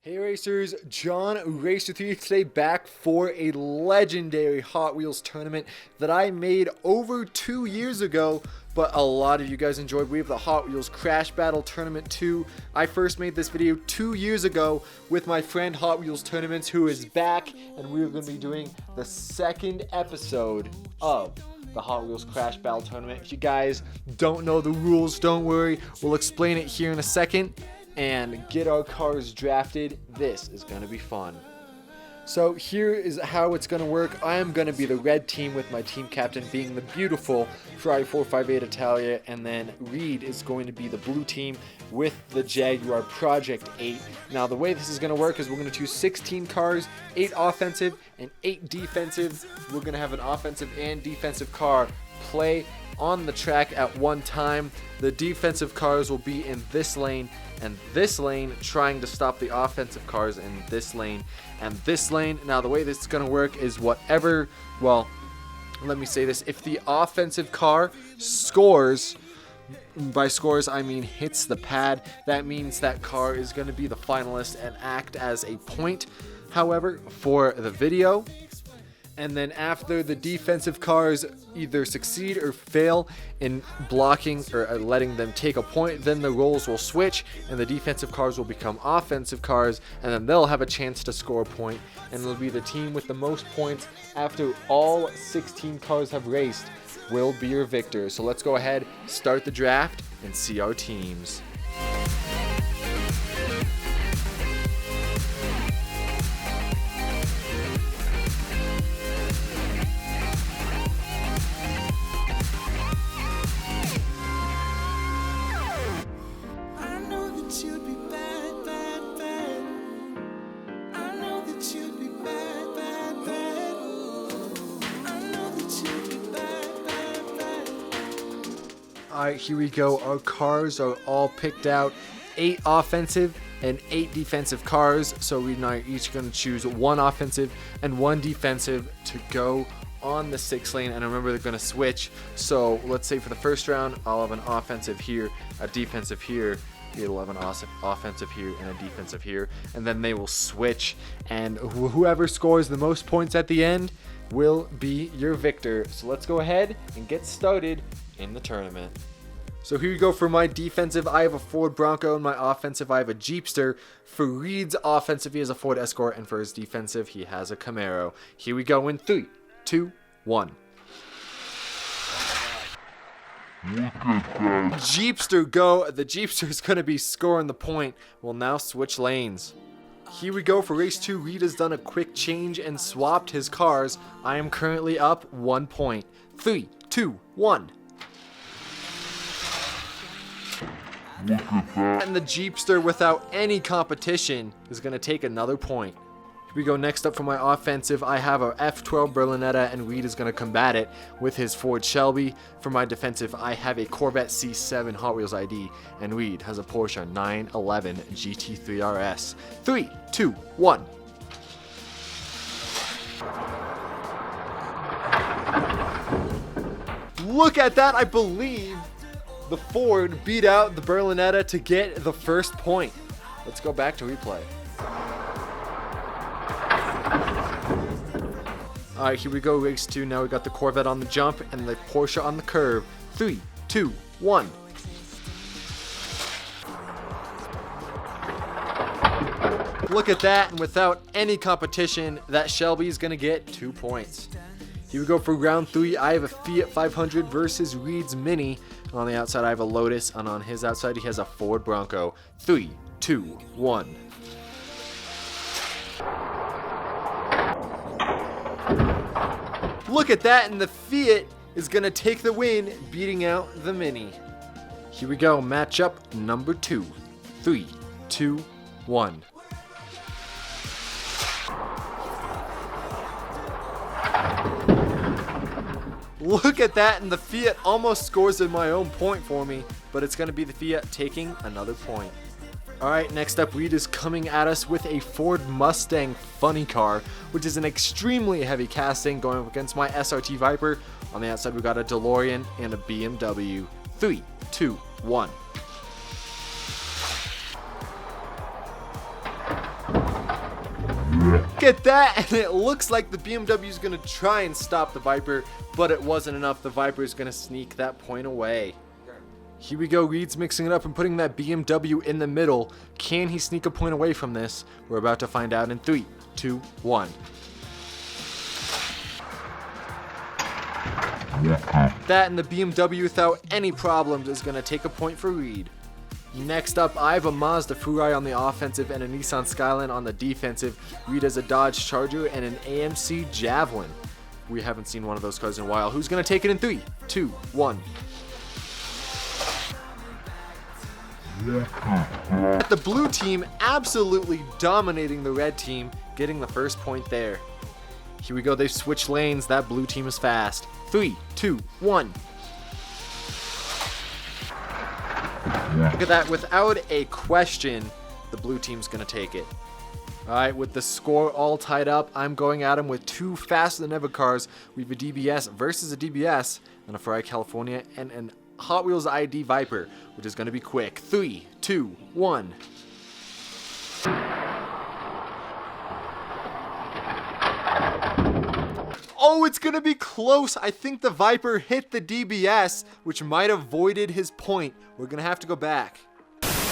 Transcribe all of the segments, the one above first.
Hey racers, JonRacer3 today back for a legendary Hot Wheels tournament that I made over 2 years ago, but a lot of you guys enjoyed. We have the Hot Wheels Crash Battle Tournament 2. I first made this video 2 years ago with my friend Hot Wheels Tournaments, who is back, and we're going to be doing the second episode of the Hot Wheels Crash Battle Tournament. If you guys don't know the rules, don't worry, we'll explain it here in a second and get our cars drafted. This is going to be fun. So here is how it's going to work. I am going to be the red team with my team captain being the beautiful Ferrari 458 Italia, and then Reed is going to be the blue team with the Jaguar Project 8. Now the way this is going to work is we're going to choose 16 cars, 8 offensive and 8 defensive. We're going to have an offensive and defensive car play on the track at one time. The defensive cars will be in this lane and this lane, trying to stop the offensive cars in this lane and this lane. Now the way this is going to work is whatever, well, let me say this, if the offensive car scores, by scores I mean hits the pad, that means that car is going to be the finalist and act as a point, however, for the video. And then after the defensive cars either succeed or fail in blocking or letting them take a point, then the roles will switch and the defensive cars will become offensive cars, and then they'll have a chance to score a point, and it'll be the team with the most points after all 16 cars have raced will be your victor. So let's go ahead, start the draft, and see our teams. Alright, here we go. Our cars are all picked out. 8 offensive and 8 defensive cars. So we are each going to choose 1 offensive and 1 defensive to go on the 6 lane. And remember, they're going to switch. So let's say for the first round, I'll have an offensive here, a defensive here. It'll have an offensive here and a defensive here. And then they will switch. And whoever scores the most points at the end will be your victor. So let's go ahead and get started in the tournament. So here we go. For my defensive, I have a Ford Bronco, and my offensive, I have a Jeepster. For Reed's offensive, he has a Ford Escort, and for his defensive, he has a Camaro. Here we go in 3, 2, 1. Jeepster go. The Jeepster is going to be scoring the point. We'll now switch lanes. Here we go for race 2. Reed has done a quick change and swapped his cars. I am currently up 1 point. 3, 2, 1. And the Jeepster, without any competition, is going to take another point. Here we go. Next up for my offensive, I have a F12 Berlinetta, and Reed is going to combat it with his Ford Shelby. For my defensive, I have a Corvette C7 Hot Wheels ID, and Reed has a Porsche 911 GT3 RS. 3, 2, 1. Look at that. I believe the Ford beat out the Berlinetta to get the first point. Let's go back to replay. Alright, here we go, race 2. Now we got the Corvette on the jump and the Porsche on the curve. 3, 2, 1. Look at that, and without any competition, that Shelby is going to get 2 points. Here we go for round 3. I have a Fiat 500 versus Reed's Mini. On the outside, I have a Lotus, and on his outside, he has a Ford Bronco. 3, 2, 1. Look at that, and the Fiat is going to take the win, beating out the Mini. Here we go, matchup number 2. 3, 2, 1. Look at that, and the Fiat almost scores in my own point for me, but it's going to be the Fiat taking another point. Alright, next up, Reed is coming at us with a Ford Mustang Funny Car, which is an extremely heavy casting, going up against my SRT Viper. On the outside, we got a DeLorean and a BMW. 3, 2, 1. Look at that, and it looks like the BMW is going to try and stop the Viper, but it wasn't enough. The Viper is going to sneak that point away. Here we go. Reed's mixing it up and putting that BMW in the middle. Can he sneak a point away from this? We're about to find out in 3, 2, 1. That and the BMW without any problems is going to take a point for Reed. Next up, I have a Mazda Furai on the offensive and a Nissan Skyline on the defensive. Reed has a Dodge Charger and an AMC Javelin. We haven't seen one of those cars in a while. Who's going to take it in 3, 2, 1? The blue team absolutely dominating the red team, getting the first point there. Here we go. They've switched lanes. That blue team is fast. 3, 2, 1. Look at that. Without a question, the blue team's going to take it. All right, with the score all tied up, I'm going at him with two faster than ever cars. We have a DBS versus a DBS, and a Ferrari California, and an Hot Wheels ID Viper, which is going to be quick. 3, 2, 1. Oh, it's going to be close. I think the Viper hit the DBS, which might have voided his point. We're going to have to go back.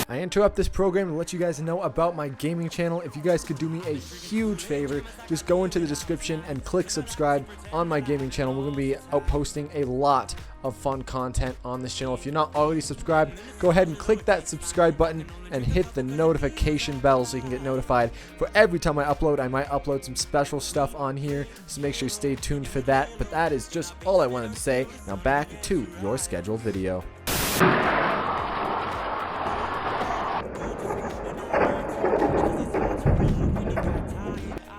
I interrupt this program to let you guys know about my gaming channel. If you guys could do me a huge favor, just go into the description and click subscribe on my gaming channel. We're going to be out posting a lot of fun content on this channel. If you're not already subscribed, go ahead and click that subscribe button and hit the notification bell so you can get notified for every time I upload. I might upload some special stuff on here, so make sure you stay tuned for that. But that is just all I wanted to say. Now back to your scheduled video.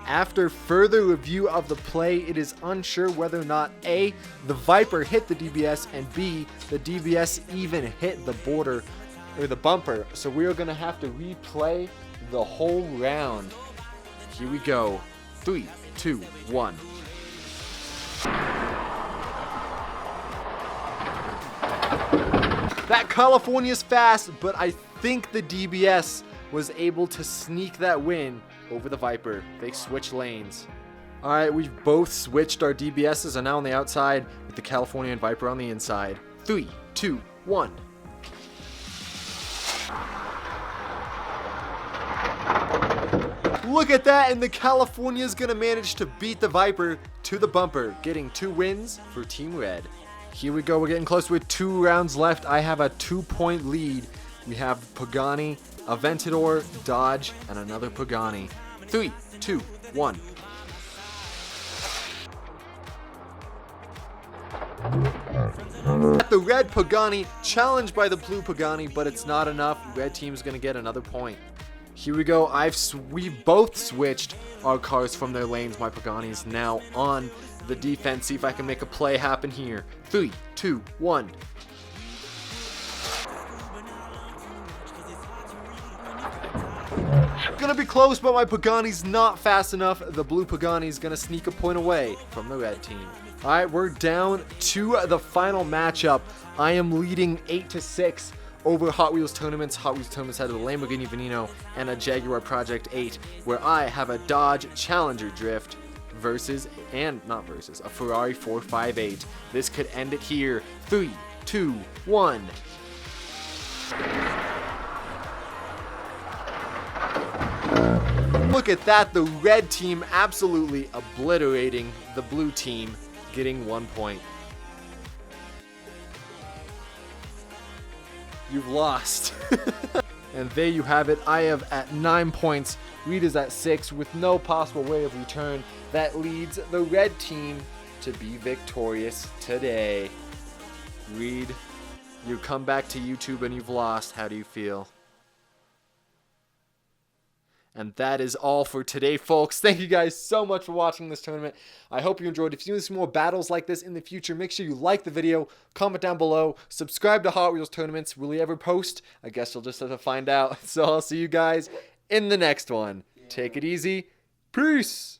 After further review of the play, it is unsure whether or not A, the Viper hit the DBS, and B, the DBS even hit the border or the bumper. So we are going to have to replay the whole round. Here we go. 3, 2, 1. That California's fast, but I think the DBS was able to sneak that win over the Viper. They switched lanes. Alright, we've both switched. Our DBSs are now on the outside with the California and Viper on the inside. 3, 2, 1. Look at that, and the California's gonna manage to beat the Viper to the bumper, getting 2 wins for Team Red. Here we go. We're getting close with 2 rounds left. I have a 2-point lead. We have Pagani, Aventador, Dodge, and another Pagani. 3, 2, 1. The red Pagani challenged by the blue Pagani, but it's not enough. Red team's gonna get another point. Here we go. We both switched our cars from their lanes. My Pagani is now on the defense. See if I can make a play happen here. 3, 2, 1. Gonna be close, but my Pagani's not fast enough. The blue Pagani's gonna sneak a point away from the red team. Alright, we're down to the final matchup. I am leading 8-6 over Hot Wheels Tournaments. Hot Wheels Tournaments had a Lamborghini Veneno and a Jaguar Project 8, where I have a Dodge Challenger Drift a Ferrari 458. This could end it here. 3, 2, 1. Look at that, the red team absolutely obliterating the blue team, getting 1 point. You've lost. And there you have it. I have at 9 points. Reed is at 6 with no possible way of return. That leads the red team to be victorious today. Reed, you come back to YouTube and you've lost. How do you feel? And that is all for today, folks. Thank you guys so much for watching this tournament. I hope you enjoyed. If you want to see more battles like this in the future, make sure you like the video, comment down below, subscribe to Hot Wheels Tournaments. Will he ever post? I guess you'll just have to find out. So I'll see you guys in the next one. Take it easy. Peace.